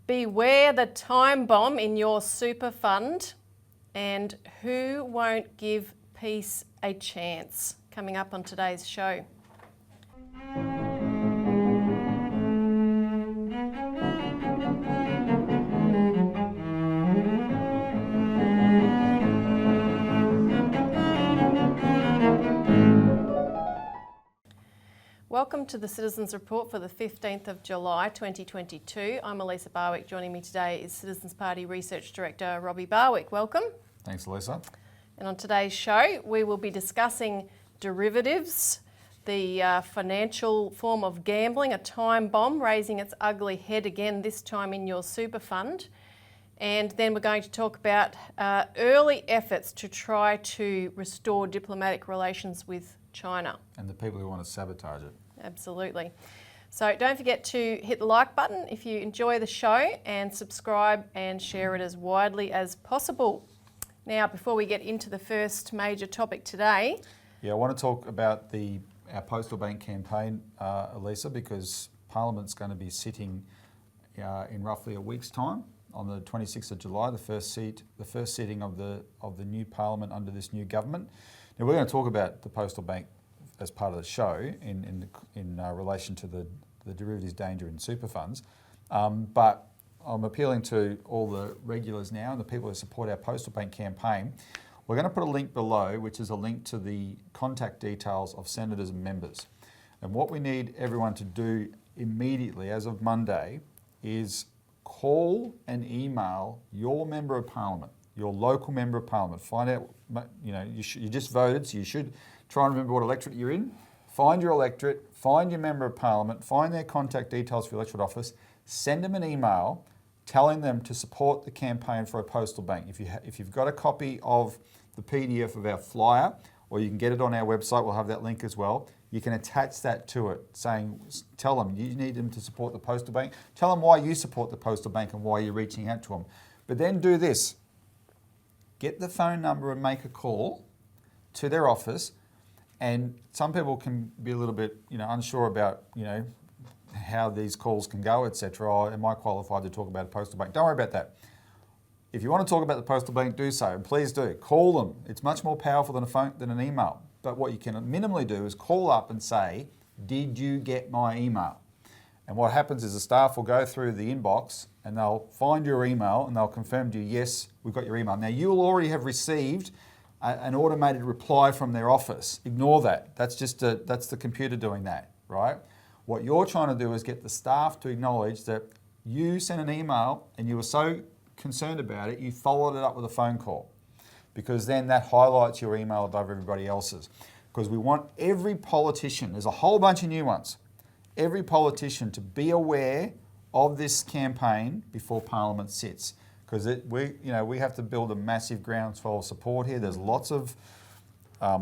Beware the time bomb in your super fund, and who won't give peace a chance? Coming up on today's show. Welcome to the Citizens Report for the 15th of July 2022. I'm Elisa Barwick. Joining me today is Citizens Party Research Director Robbie Barwick. Welcome. Thanks, Elisa. And on today's show, we will be discussing derivatives, the financial form of gambling, a time bomb raising its ugly head again, this time in your super fund. And then we're going to talk about early efforts to try to restore diplomatic relations with China. And the people who want to sabotage it. Absolutely. So don't forget to hit the like button if you enjoy the show, and subscribe and share it as widely as possible. Now, before we get into the first major topic today. Yeah, I want to talk about our postal bank campaign, Elisa, because Parliament's going to be sitting in roughly a week's time on the 26th of July, the first sitting of the new Parliament under this new government. Now, we're going to talk about the postal bank as part of the show in relation to the derivatives danger in super funds. But I'm appealing to all the regulars now and the people who support our postal bank campaign. We're going to put a link below, which is a link to the contact details of senators and members. And what we need everyone to do immediately, as of Monday, is call and email your member of Parliament, your local member of Parliament. Find out, you just voted, so you should try and remember what electorate you're in. Find your electorate, find your member of Parliament, find their contact details for your electorate office, send them an email telling them to support the campaign for a postal bank. If you've got a copy of the PDF of our flyer, or you can get it on our website, we'll have that link as well, you can attach that to it, tell them you need them to support the postal bank, tell them why you support the postal bank and why you're reaching out to them. But then do this, get the phone number and make a call to their office. And some people can be a little bit, unsure about, how these calls can go, etc. Oh, am I qualified to talk about a postal bank? Don't worry about that. If you want to talk about the postal bank, do so, and please do. Call them. It's much more powerful than an email. But what you can minimally do is call up and say, "Did you get my email?" And what happens is the staff will go through the inbox and they'll find your email and they'll confirm to you, "Yes, we've got your email." Now, you will already have received an automated reply from their office. Ignore that. That's the computer doing that, right? What you're trying to do is get the staff to acknowledge that you sent an email and you were so concerned about it, you followed it up with a phone call, because then that highlights your email above everybody else's. Because we want every politician, there's a whole bunch of new ones, every politician to be aware of this campaign before Parliament sits. Because we have to build a massive groundswell of support here. There's lots of, I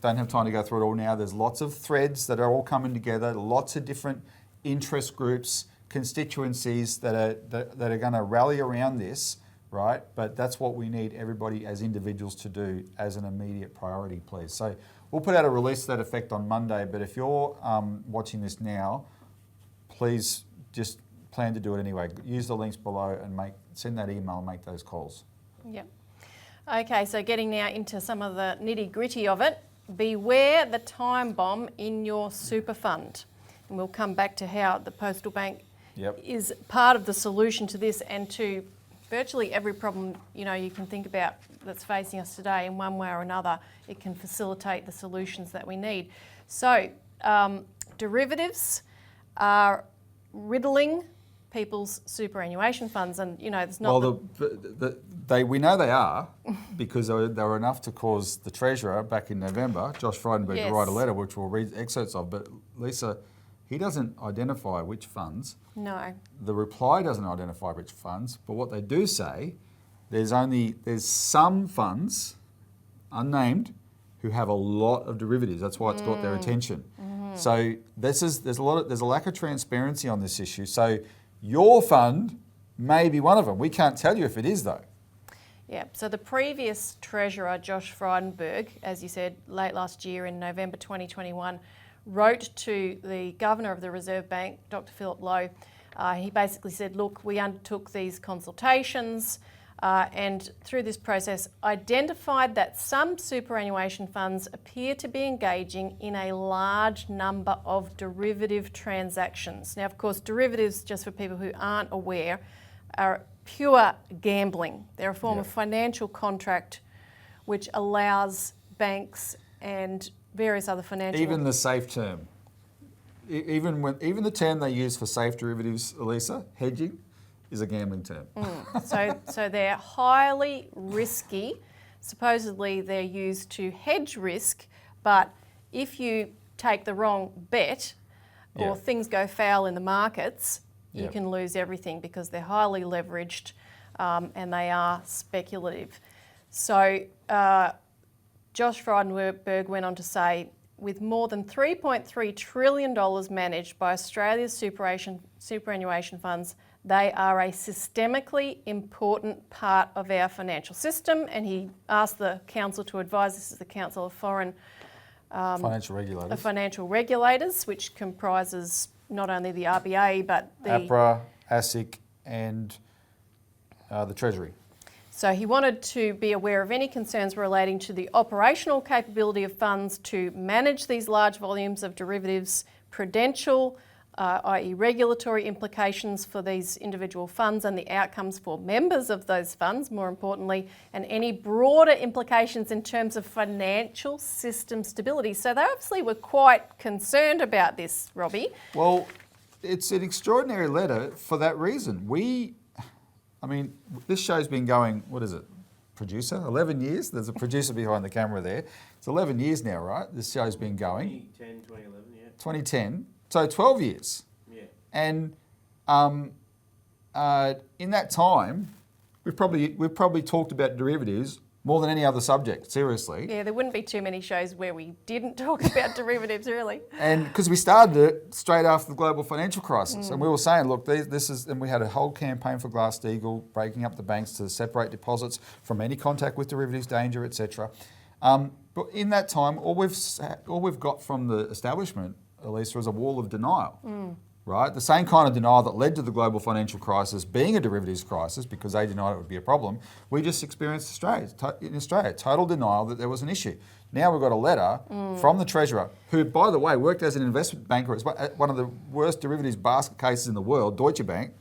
don't have time to go through it all now. There's lots of threads that are all coming together, lots of different interest groups, constituencies that are going to rally around this, right? But that's what we need everybody as individuals to do as an immediate priority, please. So we'll put out a release to that effect on Monday, but if you're watching this now, please just plan to do it anyway. Use the links below and send that email and make those calls. Yep. Okay, so getting now into some of the nitty-gritty of it. Beware the time bomb in your super fund. And we'll come back to how the postal bank is part of the solution to this and to virtually every problem you can think about that's facing us today in one way or another. It can facilitate the solutions that we need. So derivatives are riddling people's superannuation funds, and there's not. Well, we know they are because they were enough to cause the Treasurer back in November, Josh Frydenberg, to write a letter which we'll read excerpts of. But Lisa, he doesn't identify which funds. No. The reply doesn't identify which funds, but what they do say, there's some funds, unnamed, who have a lot of derivatives. That's why it's got their attention. Mm-hmm. So there's a lack of transparency on this issue. So your fund may be one of them. We can't tell you if it is, though. Yeah, so the previous Treasurer, Josh Frydenberg, as you said, late last year in November 2021, wrote to the Governor of the Reserve Bank, Dr. Philip Lowe, He basically said, look, we undertook these consultations and through this process identified that some superannuation funds appear to be engaging in a large number of derivative transactions. Now, of course, derivatives, just for people who aren't aware, are pure gambling. They're a form of financial contract which allows banks and various other financial... Even the safe term. Even the term they use for safe derivatives, Elisa, hedging, is a gambling term. So they're highly risky. Supposedly they're used to hedge risk, but if you take the wrong bet or things go foul in the markets, you can lose everything because they're highly leveraged and they are speculative. So Josh Frydenberg went on to say, with more than $3.3 trillion managed by Australia's superannuation funds, they are a systemically important part of our financial system, and he asked the council to advise. This is the Council of Foreign Financial Regulators, which comprises not only the RBA but the APRA, ASIC, and the Treasury. So he wanted to be aware of any concerns relating to the operational capability of funds to manage these large volumes of derivatives, prudential, i.e. regulatory implications for these individual funds and the outcomes for members of those funds, more importantly, and any broader implications in terms of financial system stability. So they obviously were quite concerned about this, Robbie. Well, it's an extraordinary letter for that reason. This show's been going, what is it, producer, 11 years? There's a producer behind the camera there. It's 11 years now, right? This show's been going. 2011, yeah. 2010. So 12 years. Yeah. And in that time, we've probably talked about derivatives more than any other subject, seriously. Yeah, there wouldn't be too many shows where we didn't talk about derivatives, really. And because we started it straight after the global financial crisis. And we were saying, look, and we had a whole campaign for Glass-Steagall, breaking up the banks to separate deposits from any contact with derivatives, danger, etc. But in that time, all we've got from the establishment, Elisa, is a wall of denial. Right? The same kind of denial that led to the global financial crisis being a derivatives crisis because they denied it would be a problem, we just experienced in Australia. Total denial that there was an issue. Now we've got a letter from the Treasurer, who, by the way, worked as an investment banker at one of the worst derivatives basket cases in the world, Deutsche Bank.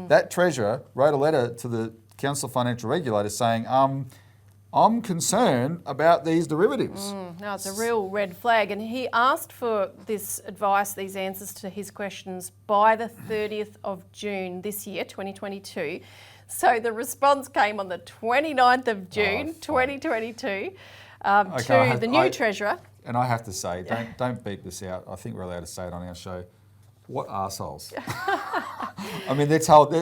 That Treasurer wrote a letter to the Council of Financial Regulators saying, I'm concerned about these derivatives. No, it's a real red flag. And he asked for this advice, these answers to his questions by the 30th of June this year, 2022. So the response came on the 29th of June, 2022, to the new Treasurer. And I have to say, don't beep this out. I think we're allowed to say it on our show. What arseholes. They're told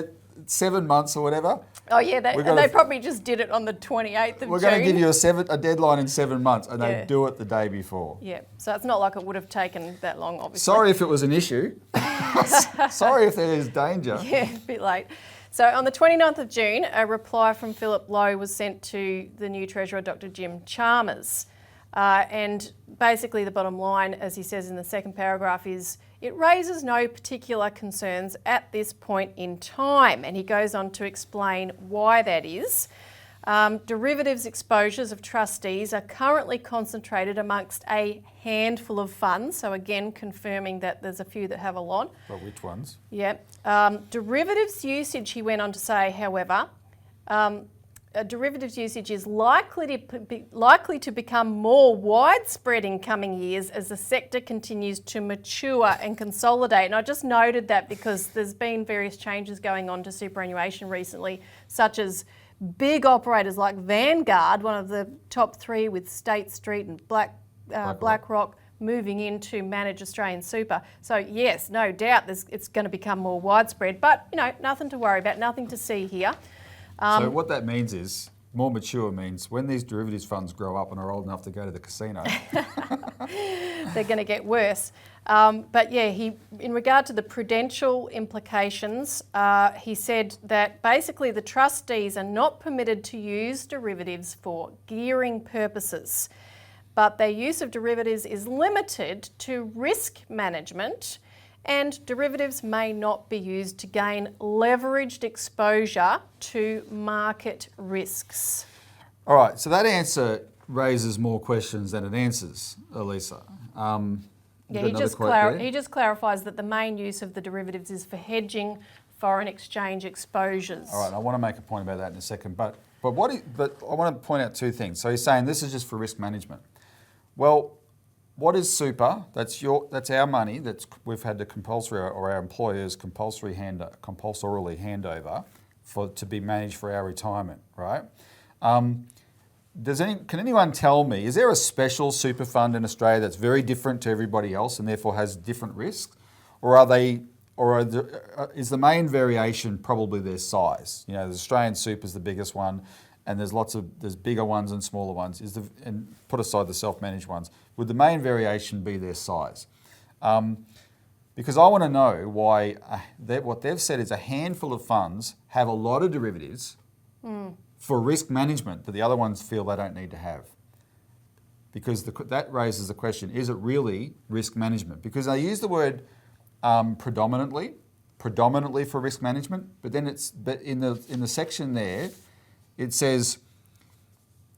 7 months or whatever. Oh yeah, they probably just did it on the 28th of June. We're going to give you a deadline in 7 months, and they do it the day before. Yeah, so it's not like it would have taken that long, obviously. Sorry if it was an issue. Sorry if there is danger. Yeah, a bit late. So on the 29th of June, a reply from Philip Lowe was sent to the new Treasurer, Dr. Jim Chalmers. And basically the bottom line, as he says in the second paragraph, is it raises no particular concerns at this point in time. And he goes on to explain why that is. Derivatives exposures of trustees are currently concentrated amongst a handful of funds. So again, confirming that there's a few that have a lot. But which ones? Yeah. Derivatives usage, he went on to say, however, derivatives usage is likely to become more widespread in coming years as the sector continues to mature and consolidate. And I just noted that because there's been various changes going on to superannuation recently, such as big operators like Vanguard, one of the top three with State Street and BlackRock moving in to manage Australian super. So yes, no doubt it's going to become more widespread, but nothing to worry about, nothing to see here. So what that means is, more mature means when these derivatives funds grow up and are old enough to go to the casino. They're going to get worse. But yeah, in regard to the prudential implications, he said that basically the trustees are not permitted to use derivatives for gearing purposes, but their use of derivatives is limited to risk management And derivatives may not be used to gain leveraged exposure to market risks. All right, so that answer raises more questions than it answers, Elisa. Yeah, he just clarifies that the main use of the derivatives is for hedging foreign exchange exposures. All right, I want to make a point about that in a second, but I want to point out two things. So he's saying this is just for risk management. Well, what is super? That's our money that we've had to compulsory, or our employers compulsorily hand over to be managed for our retirement, right? Can anyone tell me, is there a special super fund in Australia that's very different to everybody else and therefore has different risks, or is the main variation probably their size? You know, the Australian super is the biggest one, and there's bigger ones and smaller ones. And put aside the self-managed ones. Would the main variation be their size? Because I want to know why what they've said is a handful of funds have a lot of derivatives for risk management that the other ones feel they don't need to have. Because that raises the question: is it really risk management? Because they use the word predominantly for risk management, but in the section there, it says,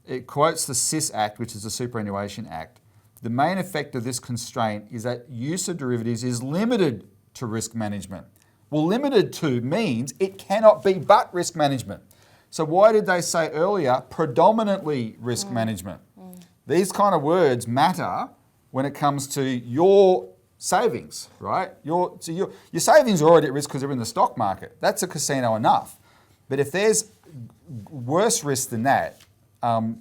it quotes the SIS Act, which is the Superannuation Act. The main effect of this constraint is that use of derivatives is limited to risk management. Well, limited to means it cannot be but risk management. So why did they say earlier predominantly risk management? These kind of words matter when it comes to your savings, right? Your savings are already at risk because they're in the stock market. That's a casino enough. But if there's worse risk than that,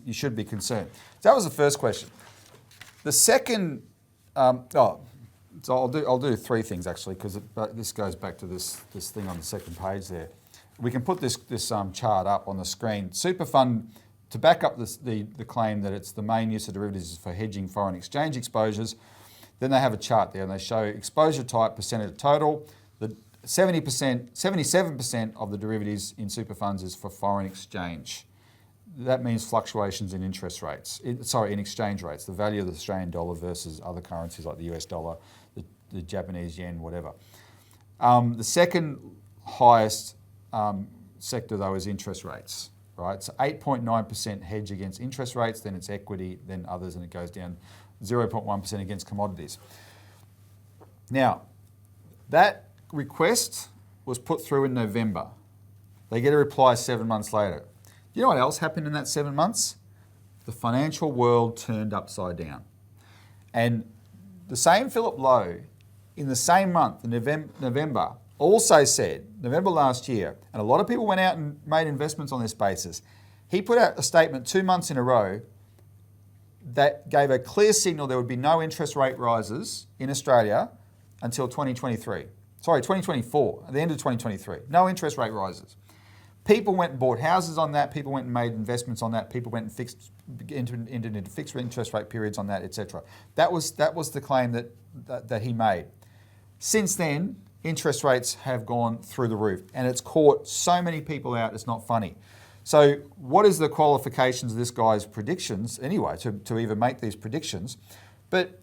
you should be concerned. So that was the first question. The second, so I'll do three things actually, because this goes back to this thing on the second page there. We can put this chart up on the screen. Super fund, to back up the claim that it's the main use of derivatives is for hedging foreign exchange exposures. Then they have a chart there and they show exposure type, percentage of total. The 77% of the derivatives in super funds is for foreign exchange. That means fluctuations in interest rates, in exchange rates, the value of the Australian dollar versus other currencies like the US dollar, the Japanese yen, whatever. The second highest sector though is interest rates, right? So 8.9% hedge against interest rates, then it's equity, then others, and it goes down 0.1% against commodities. Now, that request was put through in November. They get a reply 7 months later. You know what else happened in that 7 months? The financial world turned upside down. And the same Philip Lowe, in the same month, in November, also said, November last year, and a lot of people went out and made investments on this basis, he put out a statement 2 months in a row that gave a clear signal there would be no interest rate rises in Australia until 2024, at the end of 2023. No interest rate rises. People went and bought houses on that, people went and made investments on that, people went and entered into fixed interest rate periods on that, etc. That was the claim that he made. Since then, interest rates have gone through the roof, and it's caught so many people out, it's not funny. So what is the qualifications of this guy's predictions anyway to even make these predictions? But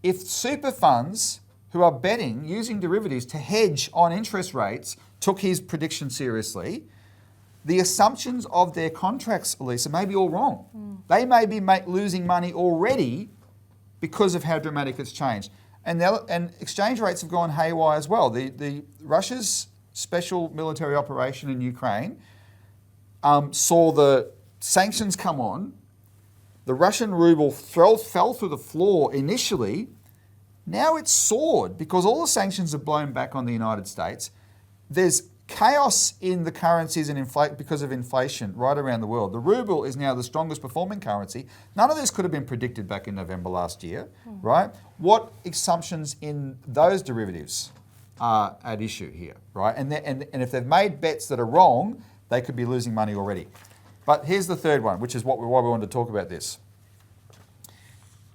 if super funds who are betting using derivatives to hedge on interest rates took his prediction seriously, the assumptions of their contracts, Elisa, may be all wrong. They may be losing money already because of how dramatic it's changed. And exchange rates have gone haywire as well. The Russia's special military operation in Ukraine saw the sanctions come on. The Russian ruble fell through the floor initially. Now it's soared because all the sanctions have blown back on the United States. There's chaos in the currencies and because of inflation right around the world. The ruble is now the strongest performing currency. None of this could have been predicted back in November last year, right? What assumptions in those derivatives are at issue here, right? And if they've made bets that are wrong, they could be losing money already. But here's the third one, which is why we wanted to talk about this.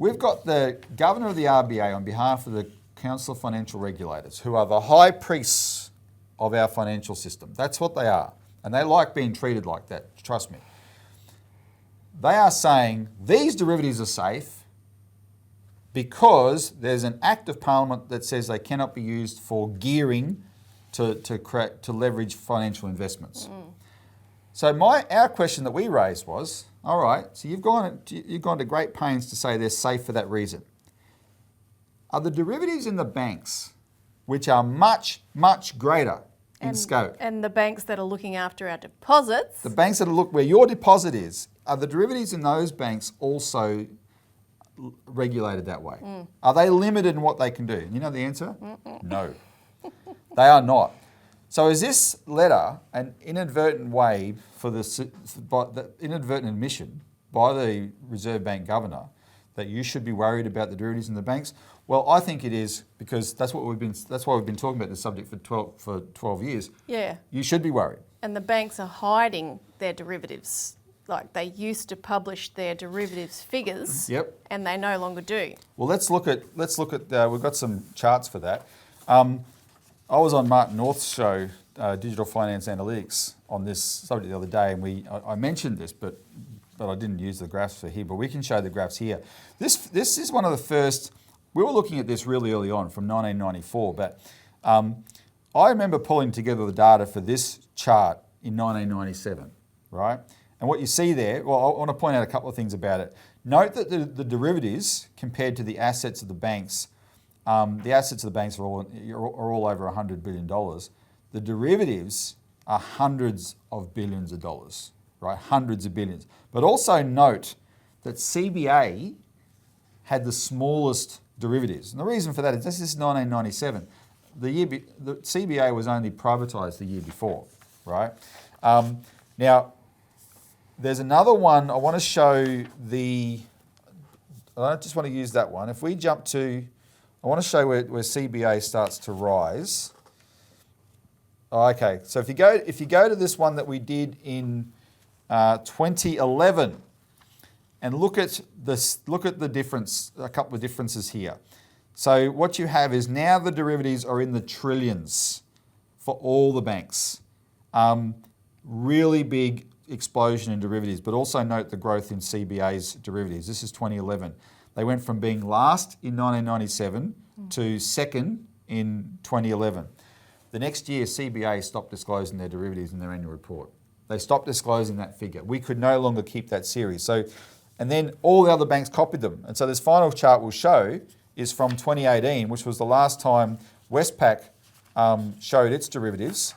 We've got the Governor of the RBA on behalf of the Council of Financial Regulators, who are the high priests of our financial system. That's what they are. And they like being treated like that, trust me. They are saying these derivatives are safe, because there's an act of Parliament that says they cannot be used for gearing to leverage financial investments. So our question that we raised was, all right, so you've gone to great pains to say they're safe for that reason. Are the derivatives in the banks, which are much, much greater in scope? And the banks that are looking after our deposits. The banks that are where your deposit is, are the derivatives in those banks also regulated that way? Are they limited in what they can do? You know the answer? No. They are not. So is this letter an inadvertent way the inadvertent admission by the Reserve Bank Governor that you should be worried about the derivatives in the banks? Well, I think it is, because that's why we've been talking about this subject for 12 years. Yeah. You should be worried. And the banks are hiding their derivatives. Like, they used to publish their derivatives figures. Yep. And they no longer do. Well, let's look at we've got some charts for that. I was on Martin North's show, Digital Finance Analytics, on this subject the other day, and I mentioned this, but I didn't use the graphs for here, but we can show the graphs here. This is one of the first. We were looking at this really early on from 1994, but I remember pulling together the data for this chart in 1997, right? And what you see there, well, I want to point out a couple of things about it. Note that the derivatives compared to the assets of the banks, the assets of the banks are all over $100 billion. The derivatives are hundreds of billions of dollars, right? Hundreds of billions. But also note that CBA had the smallest derivatives. And the reason for that is this is 1997. The CBA was only privatised the year before, right? Now, there's another one. I want to show I don't just want to use that one. If we jump to, I want to show where CBA starts to rise. Okay, so if you go to this one that we did in 2011, and look at the difference, a couple of differences here. So what you have is now the derivatives are in the trillions for all the banks. Really big explosion in derivatives, but also note the growth in CBA's derivatives. This is 2011. They went from being last in 1997 to second in 2011. The next year, CBA stopped disclosing their derivatives in their annual report. They stopped disclosing that figure. We could no longer keep that series. And then all the other banks copied them. And so this final chart we'll show is from 2018, which was the last time Westpac showed its derivatives.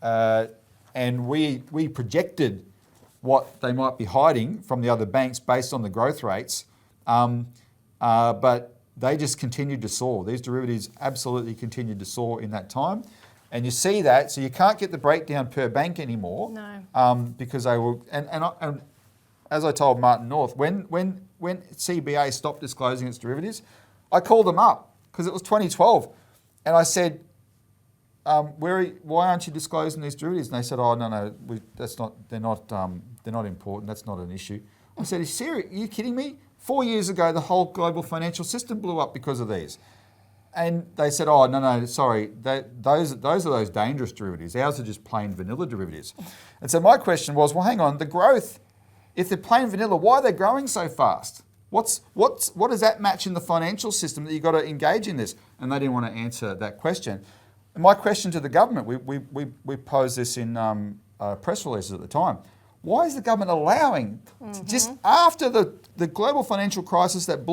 And we projected what they might be hiding from the other banks based on the growth rates. But they just continued to soar. These derivatives absolutely continued to soar in that time. And you see that, so you can't get the breakdown per bank anymore. No. Because they were, and as I told Martin North, when CBA stopped disclosing its derivatives, I called them up because it was 2012, and I said, "Why aren't you disclosing these derivatives?" And they said, "Oh, no, they're not important. That's not an issue." I said, "Are you kidding me? 4 years ago, the whole global financial system blew up because of these." And they said, "Oh, no, sorry, those are those dangerous derivatives. Ours are just plain vanilla derivatives." And so my question was, well, hang on, the growth, if they're plain vanilla, why are they growing so fast? What does that match in the financial system that you've got to engage in this? And they didn't want to answer that question. And my question to the government, we posed this in press releases at the time. Why is the government allowing, just after the global financial crisis that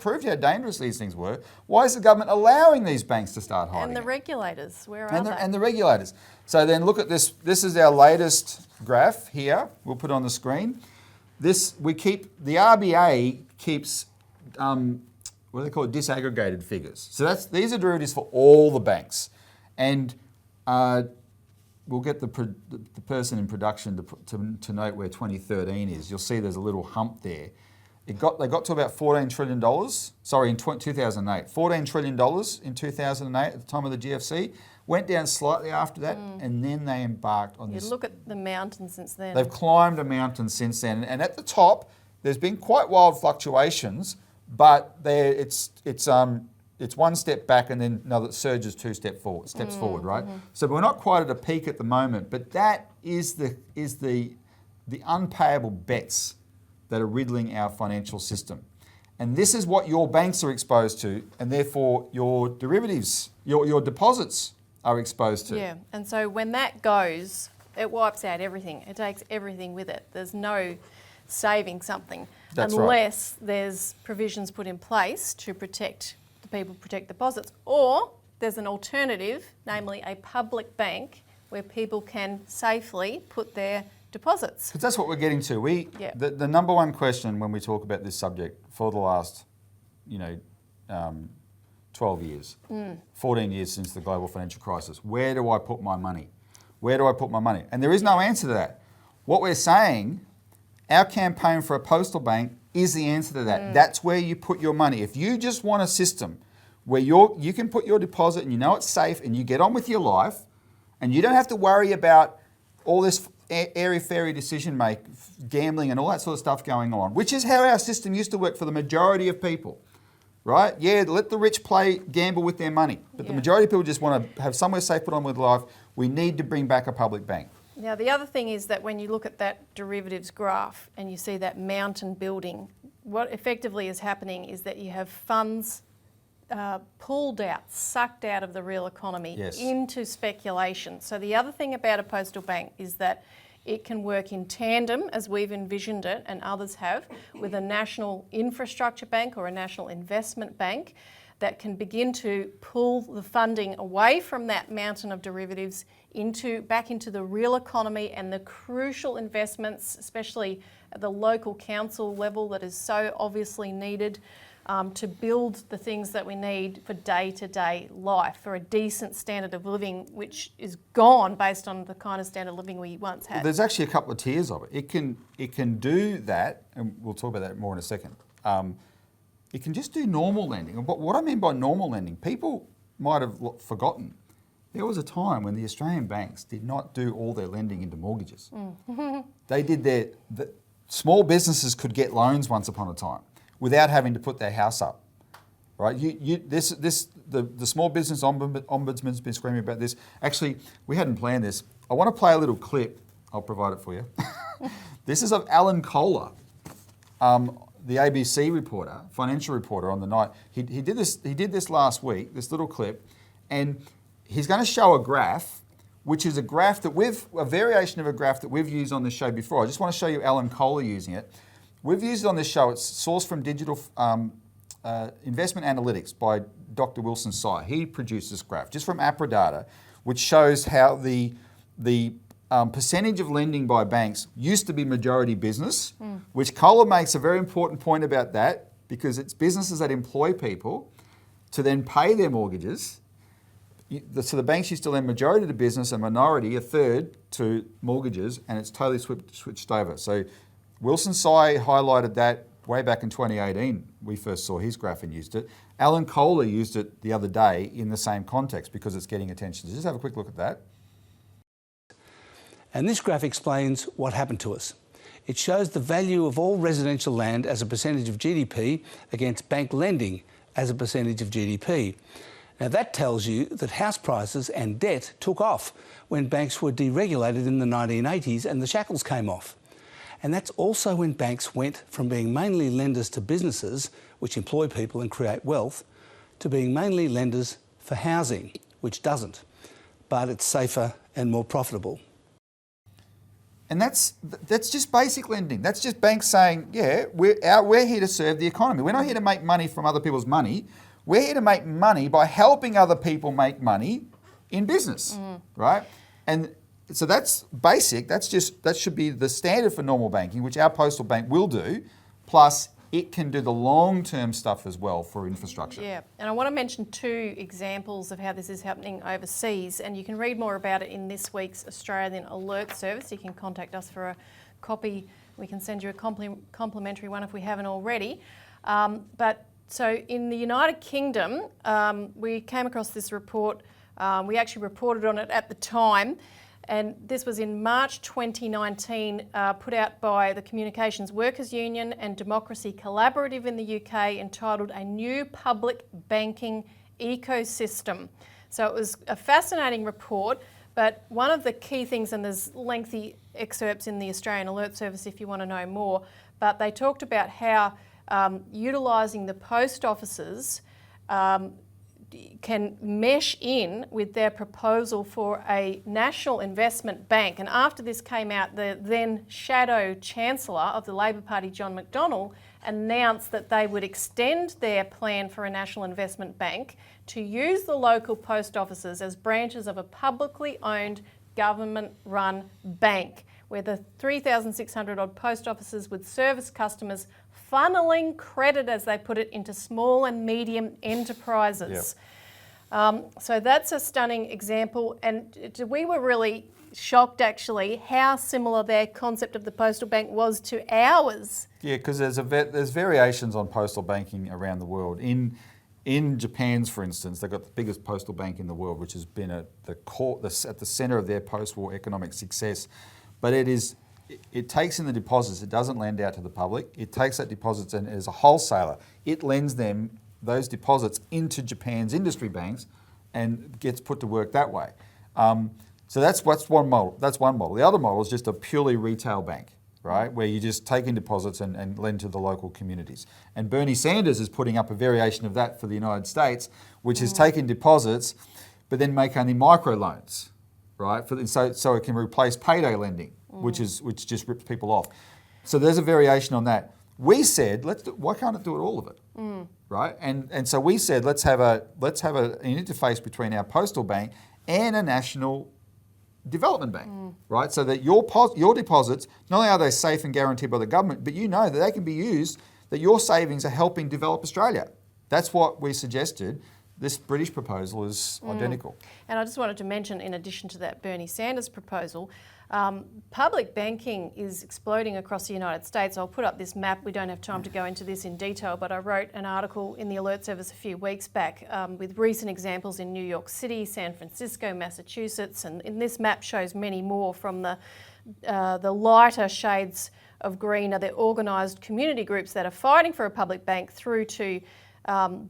proved how dangerous these things were, why is the government allowing these banks to start hiding? And the regulators, where are they? And the regulators. So then look at this. This is our latest graph here. We'll put it on the screen. The RBA keeps, what do they call it, disaggregated figures. So these are derivatives for all the banks. And we'll get the person in production to note where 2013 is. You'll see there's a little hump there. They got to about $14 trillion, in 2008. $14 trillion in 2008 at the time of the GFC. Went down slightly after that, and then they embarked on this. You look at the mountain since then. They've climbed a mountain since then. And at the top, there's been quite wild fluctuations, but it's one step back and then another surges steps forward, right? So we're not quite at a peak at the moment, but that is the unpayable bets that are riddling our financial system. and this is what your banks are exposed to, and therefore your derivatives, your deposits are exposed to. Yeah, and so when that goes, it wipes out everything. It takes everything with it. There's no saving something unless there's provisions put in place to protect the people, protect deposits, or there's an alternative, namely a public bank where people can safely put their deposits. Because that's what we're getting to. The number one question when we talk about this subject for the last, 12 years, 14 years since the global financial crisis, where do I put my money? Where do I put my money? And there is no answer to that. What we're saying, our campaign for a postal bank is the answer to that. That's where you put your money. If you just want a system where you can put your deposit and you know it's safe and you get on with your life and you don't have to worry about all this airy-fairy decision gambling and all that sort of stuff going on, which is how our system used to work for the majority of people, right? Yeah, let the rich gamble with their money, but the majority of people just want to have somewhere safe put on with life. We need to bring back a public bank. Now, the other thing is that when you look at that derivatives graph and you see that mountain building, what effectively is happening is that you have funds pulled out, sucked out of the real economy into speculation. So the other thing about a postal bank is that it can work in tandem, as we've envisioned it and others have, with a national infrastructure bank or a national investment bank that can begin to pull the funding away from that mountain of derivatives back into the real economy and the crucial investments, especially at the local council level, that is so obviously needed to build the things that we need for day-to-day life, for a decent standard of living, which is gone based on the kind of standard of living we once had. There's actually a couple of tiers of it. It can do that, and we'll talk about that more in a second. It can just do normal lending. But what I mean by normal lending, people might have forgotten. There was a time when the Australian banks did not do all their lending into mortgages. They did small businesses could get loans once upon a time without having to put their house up, right? The Small Business Ombudsman's been screaming about this. Actually, we hadn't planned this. I want to play a little clip. I'll provide it for you. This is of Alan Kohler, the ABC reporter, financial reporter on the night. He did this last week, this little clip, and he's going to show a graph, which is a variation of a graph that we've used on this show before. I just want to show you Alan Kohler using it. We've used it on this show. It's sourced from Digital Investment Analytics by Dr. Wilson Tsai. He produced this graph just from APRA data, which shows how the percentage of lending by banks used to be majority business, which Kohler makes a very important point about that, because it's businesses that employ people to then pay their mortgages. So the banks used to lend majority to business and minority, a third, to mortgages, and it's totally switched over. So Wilson Tsai highlighted that way back in 2018. We first saw his graph and used it. Alan Kohler used it the other day in the same context because it's getting attention. So just have a quick look at that. And this graph explains what happened to us. It shows the value of all residential land as a percentage of GDP against bank lending as a percentage of GDP. Now that tells you that house prices and debt took off when banks were deregulated in the 1980s and the shackles came off. And that's also when banks went from being mainly lenders to businesses, which employ people and create wealth, to being mainly lenders for housing, which doesn't, but it's safer and more profitable. And that's just basic lending. That's just banks saying, yeah, we're here to serve the economy. We're not here to make money from other people's money. We're here to make money by helping other people make money in business, right? And so that's basic. That should be the standard for normal banking, which our postal bank will do. Plus, it can do the long-term stuff as well for infrastructure. Yeah, and I want to mention 2 examples of how this is happening overseas, and you can read more about it in this week's Australian Alert Service. You can contact us for a copy. We can send you a complimentary one if we haven't already. So in the United Kingdom, we came across this report. We actually reported on it at the time. And this was in March 2019, put out by the Communications Workers Union and Democracy Collaborative in the UK, entitled A New Public Banking Ecosystem. So it was a fascinating report, but one of the key things, and there's lengthy excerpts in the Australian Alert Service if you want to know more, but they talked about how utilising the post offices can mesh in with their proposal for a national investment bank. And after this came out, the then shadow Chancellor of the Labor Party, John McDonnell, announced that they would extend their plan for a national investment bank to use the local post offices as branches of a publicly owned government-run bank, where the 3,600 odd post offices would service customers, funneling credit, as they put it, into small and medium enterprises. Yep. So that's a stunning example, and we were really shocked actually how similar their concept of the postal bank was to ours. Yeah, because there's variations on postal banking around the world. In Japan's, for instance, they've got the biggest postal bank in the world, which has been at the centre of their post-war economic success. But it takes in the deposits. It doesn't lend out to the public. It takes that deposits and as a wholesaler, it lends them those deposits into Japan's industry banks and gets put to work that way. So that's one model. That's one model. The other model is just a purely retail bank, right, where you just take in deposits and lend to the local communities. And Bernie Sanders is putting up a variation of that for the United States, which is taking deposits, but then make only micro loans, right? So it can replace payday lending, which just rips people off. So there's a variation on that. We said, why can't it do it all of it, right? And so we said, let's have an interface between our postal bank and a national development bank, right? So that your deposits, not only are they safe and guaranteed by the government, but you know that they can be used, that your savings are helping develop Australia. That's what we suggested. This British proposal is identical. And I just wanted to mention, in addition to that Bernie Sanders proposal, public banking is exploding across the United States. I'll put up this map. We don't have time to go into this in detail, but I wrote an article in the Alert Service a few weeks back with recent examples in New York City, San Francisco, Massachusetts, and this map shows many more. From the lighter shades of green are the organised community groups that are fighting for a public bank, through to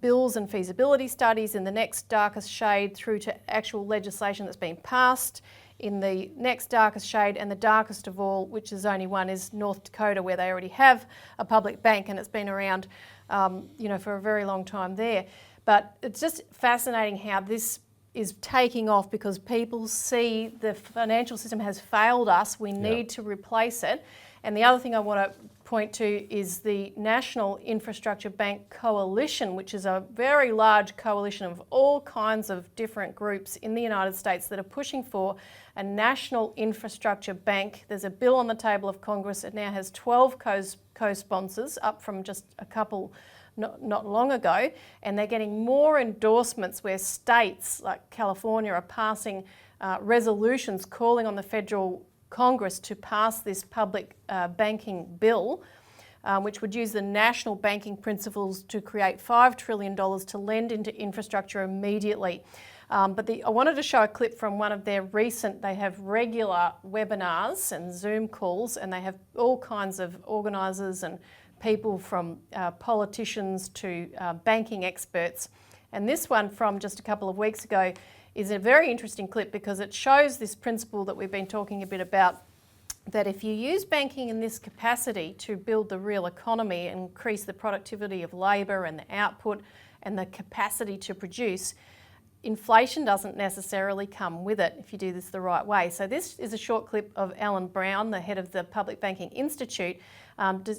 bills and feasibility studies in the next darkest shade, through to actual legislation that's been passed in the next darkest shade, and the darkest of all, which is only one, is North Dakota, where they already have a public bank and it's been around for a very long time there. But it's just fascinating how this is taking off, because people see the financial system has failed us, we need to replace it. And the other thing I want to point to is the National Infrastructure Bank Coalition, which is a very large coalition of all kinds of different groups in the United States that are pushing for a national infrastructure bank. There's a bill on the table of Congress. It now has 12 co-sponsors, up from just a couple not long ago, and they're getting more endorsements, where states like California are passing resolutions calling on the federal Congress to pass this public banking bill, which would use the national banking principles to create $5 trillion to lend into infrastructure immediately. But I wanted to show a clip from one of their they have regular webinars and Zoom calls, and they have all kinds of organisers and people from politicians to banking experts. And this one from just a couple of weeks ago is a very interesting clip, because it shows this principle that we've been talking a bit about, that if you use banking in this capacity to build the real economy and increase the productivity of labour and the output and the capacity to produce, inflation doesn't necessarily come with it if you do this the right way. So this is a short clip of Ellen Brown, the head of the Public Banking Institute.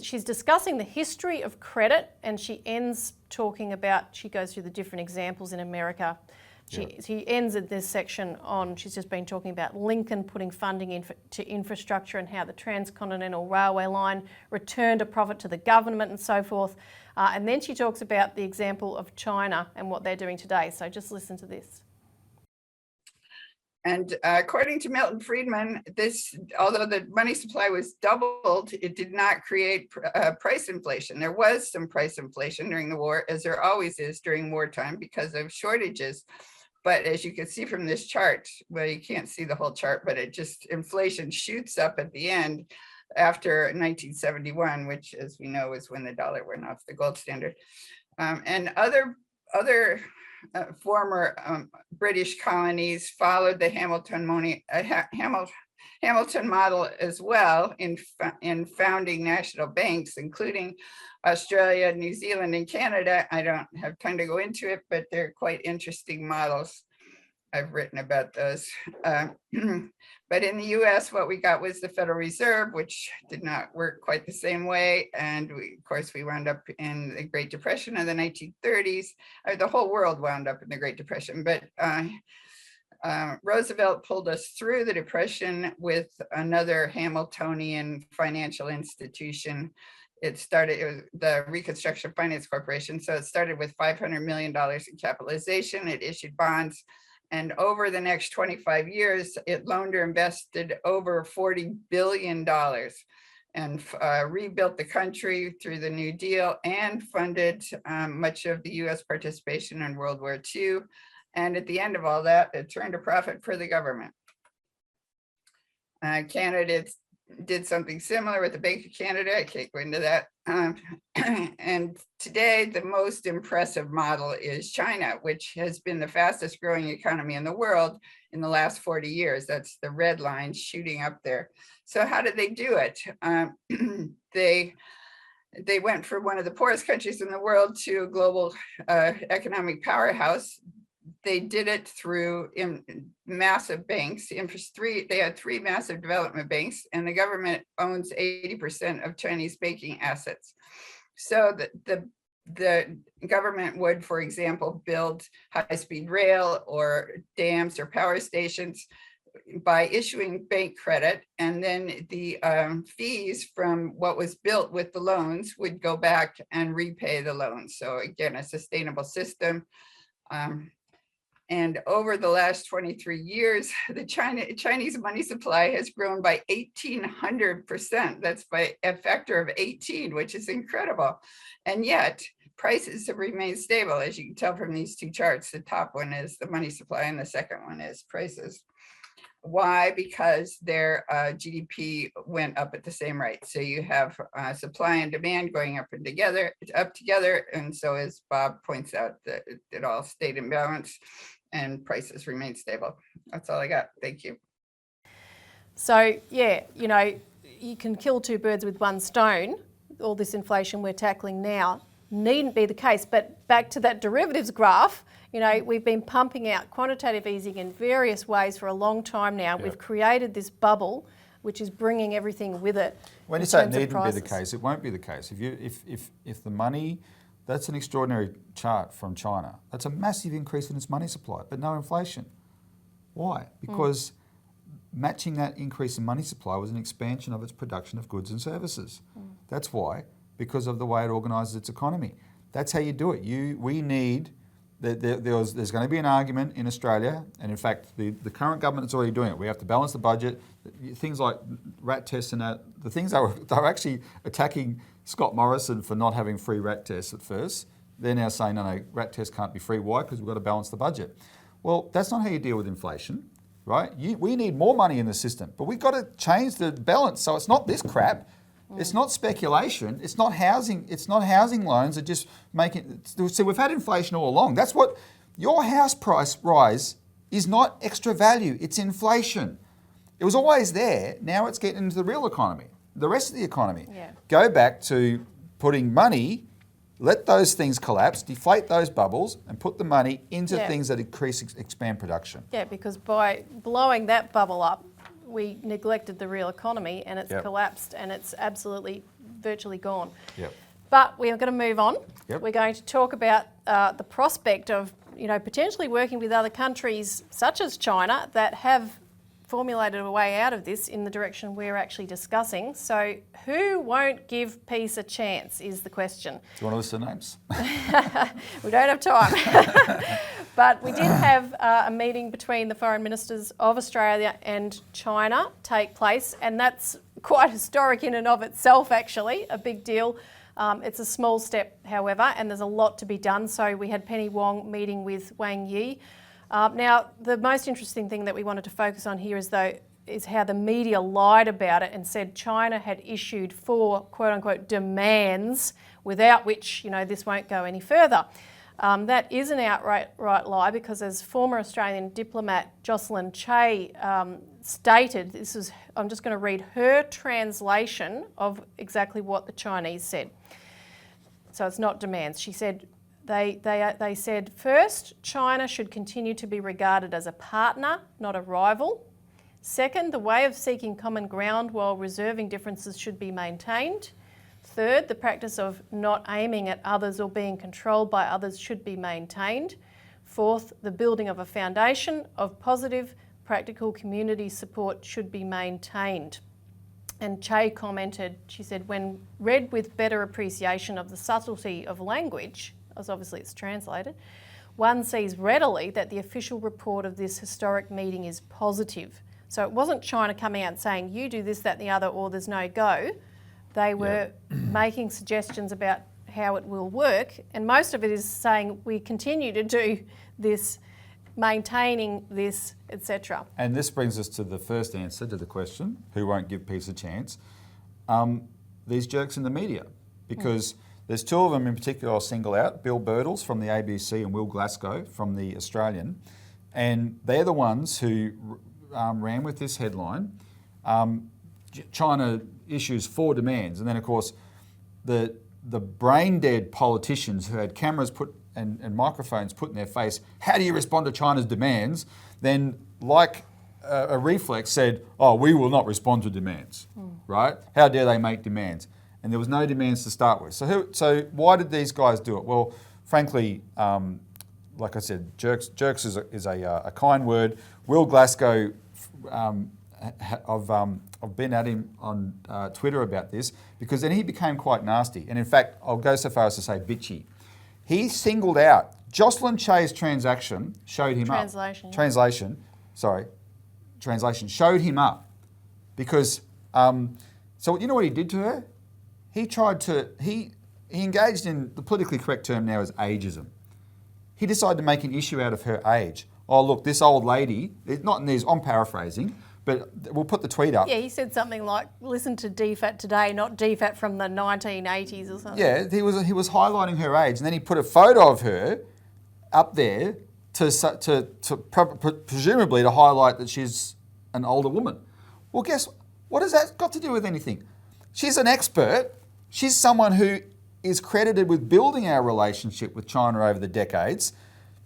She's discussing the history of credit, and she ends talking about, she goes through the different examples in America. She ends at this section on, she's just been talking about Lincoln putting funding into infrastructure and how the Transcontinental Railway line returned a profit to the government and so forth. And then she talks about the example of China and what they're doing today. So just listen to this. And according to Milton Friedman, although the money supply was doubled, it did not create price inflation. There was some price inflation during the war, as there always is during wartime, because of shortages. But as you can see from this chart, well, you can't see the whole chart, but inflation shoots up at the end after 1971, which, as we know, is when the dollar went off the gold standard. And other former British colonies followed the Hamiltonian Hamilton model as well in founding national banks, including Australia, New Zealand, and Canada. I don't have time to go into it, but they're quite interesting models. I've written about those. But in the US, what we got was the Federal Reserve, which did not work quite the same way. And of course, we wound up in the Great Depression of the 1930s. The whole world wound up in the Great Depression, but Roosevelt pulled us through the Depression with another Hamiltonian financial institution. It was the Reconstruction Finance Corporation. So it started with $500 million in capitalization. It issued bonds. And over the next 25 years, it loaned or invested over $40 billion and rebuilt the country through the New Deal and funded much of the US participation in World War II. And at the end of all that, it turned a profit for the government. Canada did something similar with the Bank of Canada. I can't go into that. And today, the most impressive model is China, which has been the fastest growing economy in the world in the last 40 years. That's the red line shooting up there. So how did they do it? They went from one of the poorest countries in the world to a global economic powerhouse. They did it through massive banks. They had 3 massive development banks, and the government owns 80% of Chinese banking assets. So the government would, for example, build high-speed rail or dams or power stations by issuing bank credit, and then the fees from what was built with the loans would go back and repay the loans. So again, a sustainable system. And over the last 23 years, the Chinese money supply has grown by 1,800%. That's by a factor of 18, which is incredible. And yet prices have remained stable, as you can tell from these 2 charts. The top one is the money supply and the second one is prices. Why? Because their GDP went up at the same rate. So you have supply and demand going up together, and so as Bob points out, that it all stayed in balance and prices remained stable. That's all I got. Thank you. So yeah, you can kill 2 birds with 1 stone. All this inflation we're tackling now needn't be the case. But back to that derivatives graph, we've been pumping out quantitative easing in various ways for a long time now. Yep. We've created this bubble, which is bringing everything with it. When you say it needn't be the case, it won't be the case. If the money, that's an extraordinary chart from China. That's a massive increase in its money supply, but no inflation. Why? Because matching that increase in money supply was an expansion of its production of goods and services. That's why, because of the way it organises its economy. That's how you do it. We need. There's going to be an argument in Australia, and in fact, the current government is already doing it. We have to balance the budget. Things like rat tests and that, the things they're actually attacking Scott Morrison for not having free rat tests at first. They're now saying, no, rat tests can't be free. Why? Because we've got to balance the budget. Well, that's not how you deal with inflation, right? We need more money in the system, but we've got to change the balance so it's not this crap. It's not speculation. It's not housing. It's not housing loans. Are just making. So we've had inflation all along. That's what your house price rise is not extra value. It's inflation. It was always there. Now it's getting into the real economy, the rest of the economy. Yeah. Go back to putting money. Let those things collapse, deflate those bubbles, and put the money into things that expand production. Yeah, because by blowing that bubble up, we neglected the real economy, and it's collapsed, and it's absolutely virtually gone. Yep. But we are going to move on. Yep. We're going to talk about the prospect of potentially working with other countries such as China that have formulated a way out of this in the direction we're actually discussing. So who won't give peace a chance is the question. Do you want to list the names? We don't have time. But we did have a meeting between the foreign ministers of Australia and China take place, and that's quite historic in and of itself, actually, a big deal. It's a small step, however, and there's a lot to be done. So we had Penny Wong meeting with Wang Yi. Now, the most interesting thing that we wanted to focus on here is how the media lied about it and said China had issued 4 quote-unquote demands without which, this won't go any further. That is an outright lie, because as former Australian diplomat Jocelyn Che stated, I'm just going to read her translation of exactly what the Chinese said. So it's not demands. She said, they said, first, China should continue to be regarded as a partner, not a rival. Second, the way of seeking common ground while reserving differences should be maintained. Third, the practice of not aiming at others or being controlled by others should be maintained. Fourth, the building of a foundation of positive, practical community support should be maintained. And Che commented, she said, when read with better appreciation of the subtlety of language, as obviously it's translated, one sees readily that the official report of this historic meeting is positive. So it wasn't China coming out and saying, you do this, that and the other, or there's no go. They were making suggestions about how it will work, and most of it is saying we continue to do this, maintaining this, etc. And this brings us to the first answer to the question, who won't give peace a chance? These jerks in the media, because there's two of them in particular I'll single out, Bill Birtles from the ABC and Will Glasgow from the Australian, and they're the ones who ran with this headline. China issues 4 demands, and then of course the brain-dead politicians who had cameras put and microphones put in their face, how do you respond to China's demands? Then, like a reflex, said, oh, we will not respond to demands, right? How dare they make demands? And there was no demands to start with. So why did these guys do it? Well, frankly, like I said, jerks is a kind word. Will Glasgow, I've been at him on Twitter about this, because then he became quite nasty. And in fact, I'll go so far as to say bitchy. He singled out Jocelyn Che's translation showed him up. Translation showed him up, because so you know what he did to her? He engaged in the politically correct term now as ageism. He decided to make an issue out of her age. Oh look, this old lady. Not in these. I'm paraphrasing. But we'll put the tweet up. Yeah, he said something like, listen to DFAT today, not DFAT from the 1980s or something. Yeah, he was highlighting her age, and then he put a photo of her up there presumably to highlight that she's an older woman. Well, guess what has that got to do with anything? She's an expert. She's someone who is credited with building our relationship with China over the decades.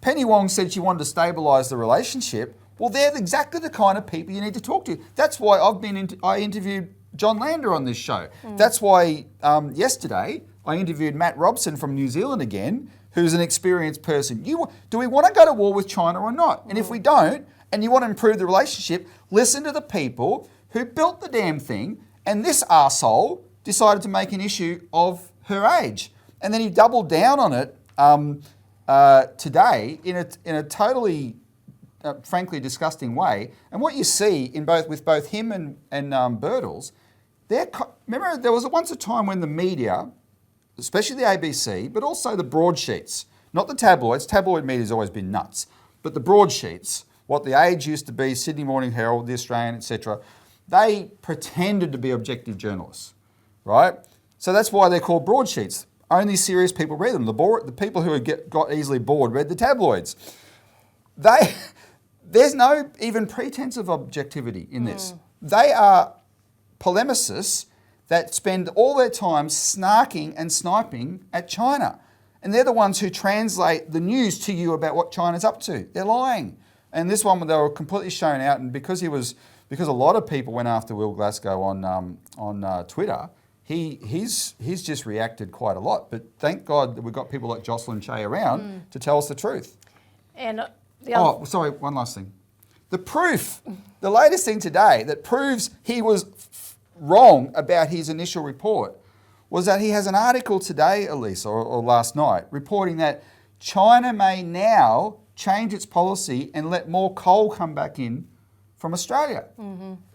Penny Wong said she wanted to stabilise the relationship. Well, they're exactly the kind of people you need to talk to. That's why I interviewed John Lander on this show. That's why yesterday I interviewed Matt Robson from New Zealand again, who's an experienced person. Do we want to go to war with China or not? And if we don't, and you want to improve the relationship, listen to the people who built the damn thing, and this arsehole decided to make an issue of her age. And then he doubled down on it today in a totally... frankly disgusting way. And what you see with both him and Birtles, remember there was once a time when the media, especially the ABC, but also the broadsheets, not the tabloids, tabloid media's always been nuts, but the broadsheets, what the Age used to be, Sydney Morning Herald, the Australian, etc., they pretended to be objective journalists, right? So that's why they're called broadsheets. Only serious people read them. The people who got easily bored read the tabloids. There's no even pretense of objectivity in this. They are polemicists that spend all their time snarking and sniping at China. And they're the ones who translate the news to you about what China's up to. They're lying. And this one, they were completely shown out. And because a lot of people went after Will Glasgow on Twitter, he's just reacted quite a lot. But thank God that we've got people like Jocelyn Che around to tell us the truth. And sorry, one last thing. The proof, the latest thing today that proves he was wrong about his initial report was that he has an article today, Elisa, or last night, reporting that China may now change its policy and let more coal come back in from Australia.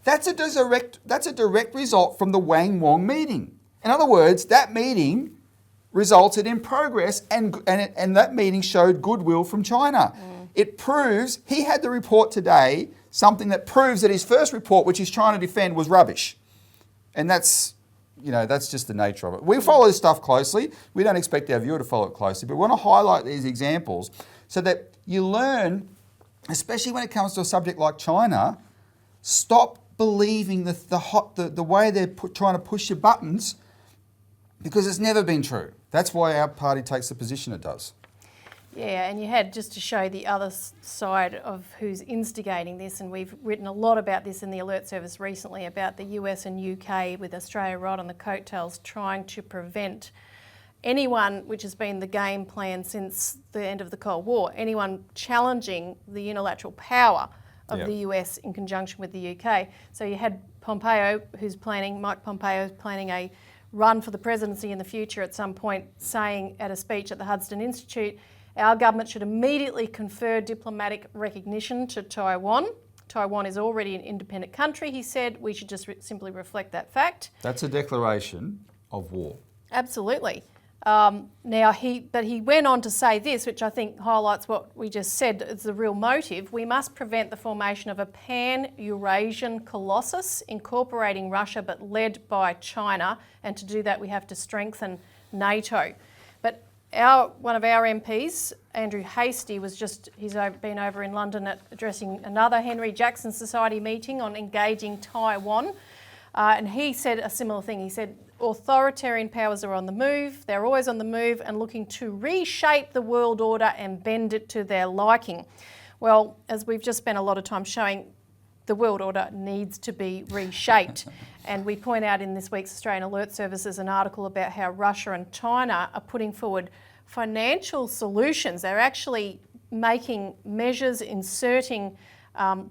That's a direct result from the Wang Wong meeting. In other words, that meeting resulted in progress and that meeting showed goodwill from China. It proves, he had the report today, something that proves that his first report, which he's trying to defend, was rubbish. And that's that's just the nature of it. We follow this stuff closely. We don't expect our viewer to follow it closely, but we want to highlight these examples so that you learn, especially when it comes to a subject like China, stop believing the way they're trying to push your buttons, because it's never been true. That's why our party takes the position it does. Yeah, and you had, just to show the other side of who's instigating this, and we've written a lot about this in the Alert Service recently, about the US and UK with Australia right on the coattails trying to prevent anyone, which has been the game plan since the end of the Cold War, anyone challenging the unilateral power of the US in conjunction with the UK. So you had Pompeo, Mike Pompeo, who's planning a run for the presidency in the future at some point, saying at a speech at the Hudson Institute, our government should immediately confer diplomatic recognition to Taiwan. Taiwan is already an independent country, he said. We should just simply reflect that fact. That's a declaration of war. Absolutely. But he went on to say this, which I think highlights what we just said is the real motive. We must prevent the formation of a pan-eurasian colossus incorporating Russia but led by China, and to do that we have to strengthen NATO. But one of our MPs, Andrew Hastie, he's been over in London addressing another Henry Jackson Society meeting on engaging Taiwan, and he said a similar thing. He said, authoritarian powers are on the move, they're always on the move and looking to reshape the world order and bend it to their liking. Well, as we've just spent a lot of time showing, the world order needs to be reshaped. And we point out in this week's Australian Alert Services an article about how Russia and China are putting forward financial solutions. They're actually making measures, inserting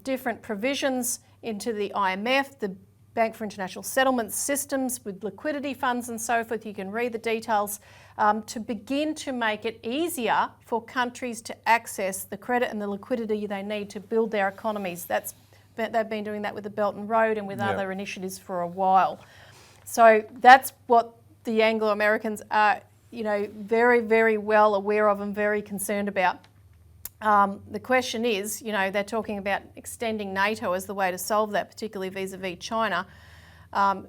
different provisions into the IMF, the Bank for International Settlements systems with liquidity funds and so forth. You can read the details to begin to make it easier for countries to access the credit and the liquidity they need to build their economies. They've been doing that with the Belt and Road and with other initiatives for a while. So that's what the Anglo-Americans are, very, very well aware of and very concerned about. The question is, they're talking about extending NATO as the way to solve that, particularly vis-a-vis China.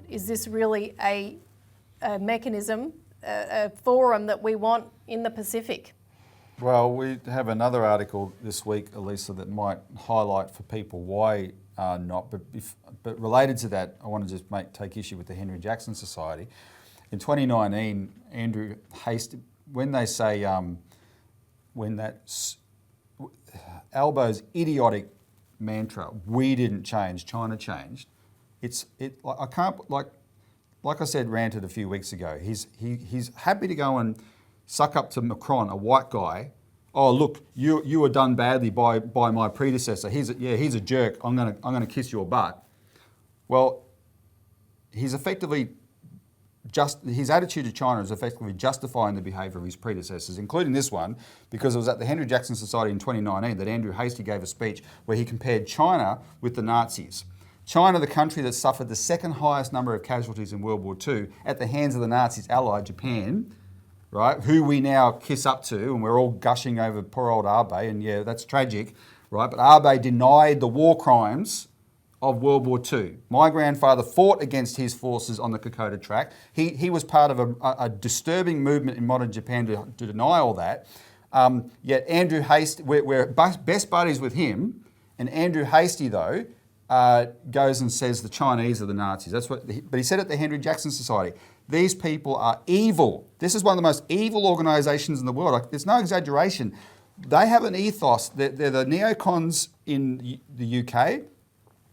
Is this really a mechanism, a forum that we want in the Pacific? Well, we have another article this week, Elisa, that might highlight for people why not. But related to that, I want to just take issue with the Henry Jackson Society. In 2019, Andrew Hastie, when they say Albo's idiotic mantra, "We didn't change, China changed," I can't, like I said, ranted a few weeks ago. He's happy to go and suck up to Macron, a white guy. Oh, look, you were done badly by my predecessor. He's a jerk. I'm gonna kiss your butt. Well, he's effectively his attitude to China is effectively justifying the behaviour of his predecessors, including this one, because it was at the Henry Jackson Society in 2019 that Andrew Hastie gave a speech where he compared China with the Nazis. China, the country that suffered the second highest number of casualties in World War II at the hands of the Nazis' ally, Japan, right, who we now kiss up to, and we're all gushing over poor old Abe, and yeah, that's tragic, right? But Abe denied the war crimes of World War II. My grandfather fought against his forces on the Kokoda track. He was part of a disturbing movement in modern Japan to deny all that. Yet Andrew Hastie, we're best buddies with him, and Andrew Hastie, though, goes and says the Chinese are the Nazis. But he said at the Henry Jackson Society, these people are evil. This is one of the most evil organisations in the world. There's no exaggeration. They have an ethos. They're the neocons in the UK.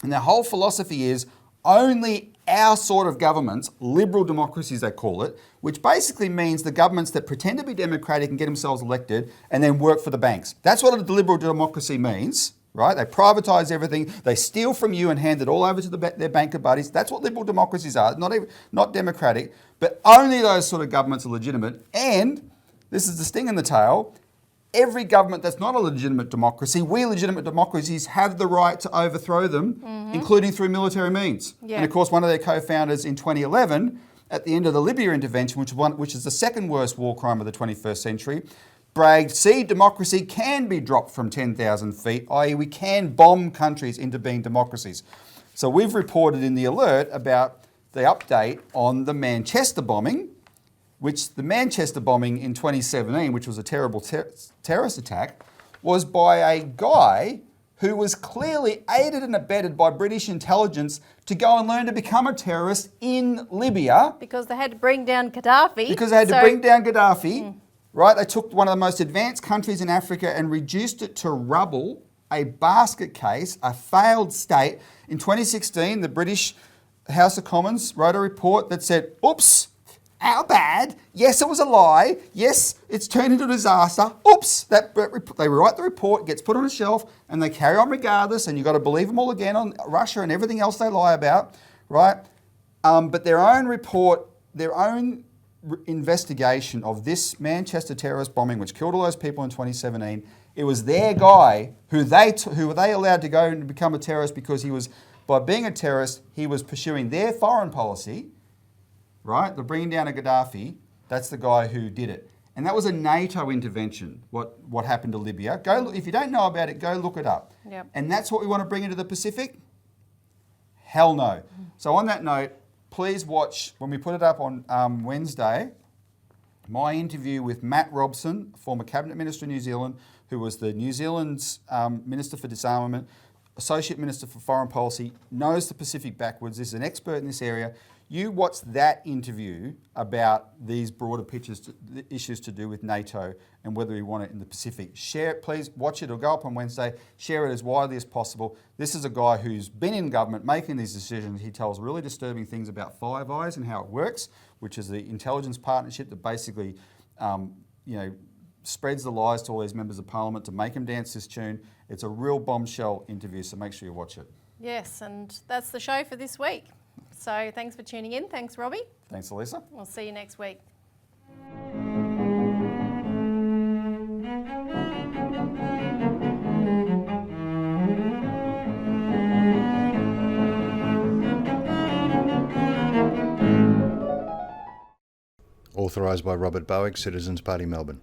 And their whole philosophy is only our sort of governments, liberal democracies they call it, which basically means the governments that pretend to be democratic and get themselves elected and then work for the banks. That's what a liberal democracy means, right? They privatise everything, they steal from you and hand it all over to their banker buddies. That's what liberal democracies are, not democratic, but only those sort of governments are legitimate. And, this is the sting in the tail, every government that's not a legitimate democracy, we legitimate democracies have the right to overthrow them, including through military means. Yeah. And of course, one of their co-founders in 2011, at the end of the Libya intervention, which is the second worst war crime of the 21st century, bragged, see, democracy can be dropped from 10,000 feet, i.e. we can bomb countries into being democracies. So we've reported in the Alert about the update on the Manchester bombing, which the Manchester bombing in 2017, which was a terrible terrorist attack, was by a guy who was clearly aided and abetted by British intelligence to go and learn to become a terrorist in Libya. Because they had to bring down Gaddafi. Because they had to bring down Gaddafi, right? They took one of the most advanced countries in Africa and reduced it to rubble, a basket case, a failed state. In 2016, the British House of Commons wrote a report that said, oops, our bad. Yes, it was a lie. Yes, it's turned into a disaster. Oops. They write the report, gets put on a shelf, and they carry on regardless, and you've got to believe them all again on Russia and everything else they lie about, right? But their own report, their own investigation of this Manchester terrorist bombing, which killed all those people in 2017, it was their guy who were they allowed to go and become a terrorist because he was, by being a terrorist, he was pursuing their foreign policy, right? The bringing down of Gaddafi, that's the guy who did it. And that was a NATO intervention, what happened to Libya. If you don't know about it, go look it up. Yep. And that's what we want to bring into the Pacific? Hell no. So on that note, please watch, when we put it up on Wednesday, my interview with Matt Robson, former Cabinet Minister of New Zealand, who was the New Zealand's Minister for Disarmament, Associate Minister for Foreign Policy, knows the Pacific backwards, is an expert in this area. You watch that interview about these broader issues to do with NATO and whether we want it in the Pacific. Share it, please. Watch it. It'll go up on Wednesday. Share it as widely as possible. This is a guy who's been in government making these decisions. He tells really disturbing things about Five Eyes and how it works, which is the intelligence partnership that basically, spreads the lies to all these members of Parliament to make them dance this tune. It's a real bombshell interview, so make sure you watch it. Yes, and that's the show for this week. So thanks for tuning in. Thanks, Robbie. Thanks, Elisa. We'll see you next week. Authorised by Robert Barwick, Citizens Party, Melbourne.